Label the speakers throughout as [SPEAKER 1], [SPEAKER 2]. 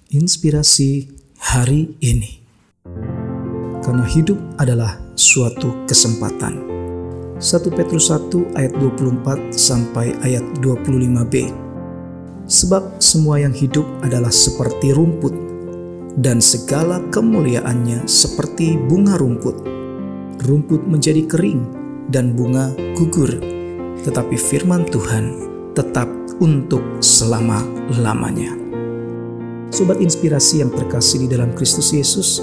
[SPEAKER 1] Inspirasi hari ini. Karena hidup adalah suatu kesempatan. 1 Petrus 1 ayat 24 sampai ayat 25b. Sebab semua yang hidup adalah seperti rumput, dan segala kemuliaannya seperti bunga rumput. Rumput menjadi kering dan bunga gugur, tetapi firman Tuhan tetap untuk selama-lamanya. Sobat inspirasi yang terkasih di dalam Kristus Yesus,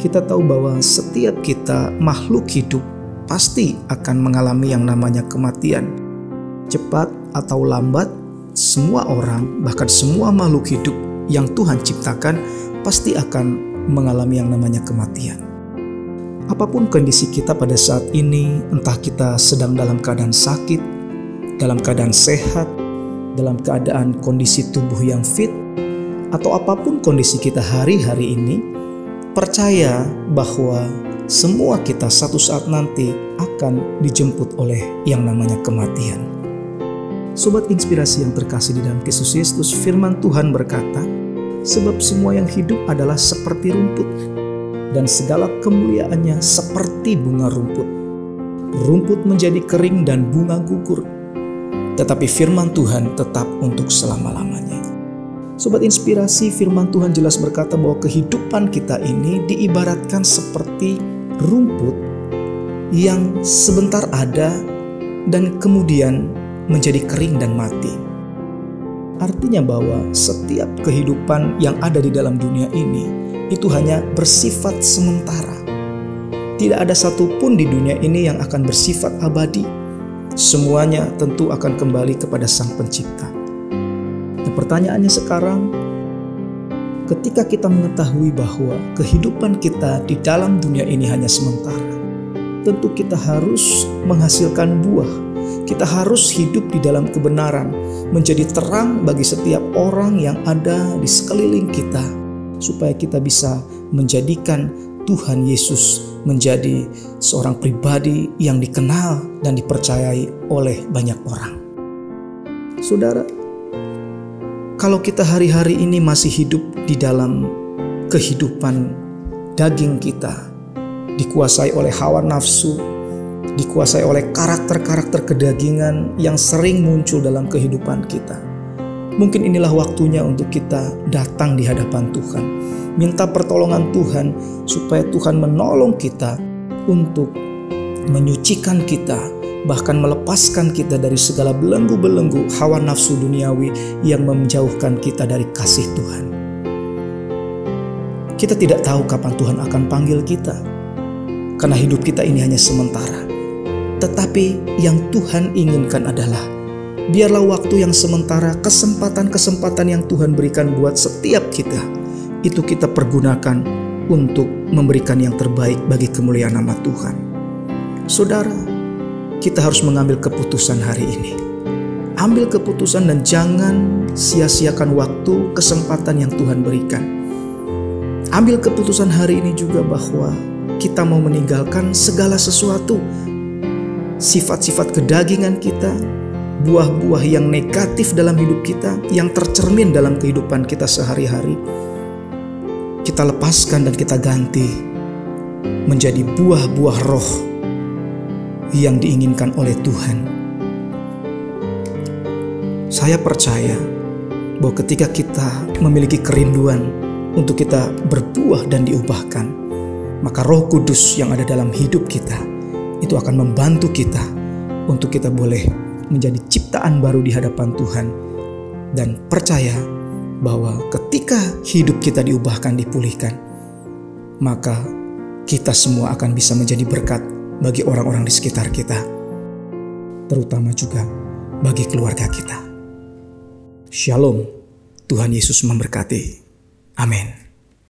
[SPEAKER 1] kita tahu bahwa setiap kita makhluk hidup pasti akan mengalami yang namanya kematian. Cepat atau lambat, semua orang, bahkan semua makhluk hidup yang Tuhan ciptakan pasti akan mengalami yang namanya kematian. Apapun kondisi kita pada saat ini, entah kita sedang dalam keadaan sakit, dalam keadaan sehat, dalam keadaan kondisi tubuh yang fit, atau apapun kondisi kita hari-hari ini, percaya bahwa semua kita satu saat nanti akan dijemput oleh yang namanya kematian. Sobat inspirasi yang terkasih di dalam Kristus Yesus, firman Tuhan berkata, sebab semua yang hidup adalah seperti rumput, dan segala kemuliaannya seperti bunga rumput. Rumput menjadi kering dan bunga gugur, tetapi firman Tuhan tetap untuk selama-lamanya. Sobat inspirasi, firman Tuhan jelas berkata bahwa kehidupan kita ini diibaratkan seperti rumput yang sebentar ada dan kemudian menjadi kering dan mati. Artinya bahwa setiap kehidupan yang ada di dalam dunia ini itu hanya bersifat sementara. Tidak ada satupun di dunia ini yang akan bersifat abadi. Semuanya tentu akan kembali kepada Sang Pencipta. Nah, pertanyaannya sekarang, ketika kita mengetahui bahwa kehidupan kita di dalam dunia ini hanya sementara, tentu kita harus menghasilkan buah. Kita harus hidup di dalam kebenaran, menjadi terang bagi setiap orang yang ada di sekeliling kita, supaya kita bisa menjadikan Tuhan Yesus menjadi seorang pribadi yang dikenal dan dipercayai oleh banyak orang. Saudara, kalau kita hari-hari ini masih hidup di dalam kehidupan daging kita, dikuasai oleh hawa nafsu, dikuasai oleh karakter-karakter kedagingan yang sering muncul dalam kehidupan kita, mungkin inilah waktunya untuk kita datang di hadapan Tuhan, minta pertolongan Tuhan supaya Tuhan menolong kita untuk menyucikan kita, bahkan melepaskan kita dari segala belenggu-belenggu hawa nafsu duniawi yang menjauhkan kita dari kasih Tuhan. Kita tidak tahu kapan Tuhan akan panggil kita, karena hidup kita ini hanya sementara. Tetapi yang Tuhan inginkan adalah, biarlah waktu yang sementara, kesempatan-kesempatan yang Tuhan berikan buat setiap kita, itu kita pergunakan untuk memberikan yang terbaik bagi kemuliaan nama Tuhan. Saudara, kita harus mengambil keputusan hari ini. Ambil keputusan dan jangan sia-siakan waktu, kesempatan yang Tuhan berikan. Ambil keputusan hari ini juga bahwa kita mau meninggalkan segala sesuatu, sifat-sifat kedagingan kita, buah-buah yang negatif dalam hidup kita, yang tercermin dalam kehidupan kita sehari-hari. Kita lepaskan dan kita ganti menjadi buah-buah roh yang diinginkan oleh Tuhan. Saya percaya bahwa ketika kita memiliki kerinduan untuk kita berbuah dan diubahkan, maka Roh Kudus yang ada dalam hidup kita itu akan membantu kita untuk kita boleh menjadi ciptaan baru di hadapan Tuhan, dan percaya bahwa ketika hidup kita diubahkan, dipulihkan, maka kita semua akan bisa menjadi berkat bagi orang-orang di sekitar kita, terutama juga bagi keluarga kita. Shalom, Tuhan Yesus memberkati. Amin.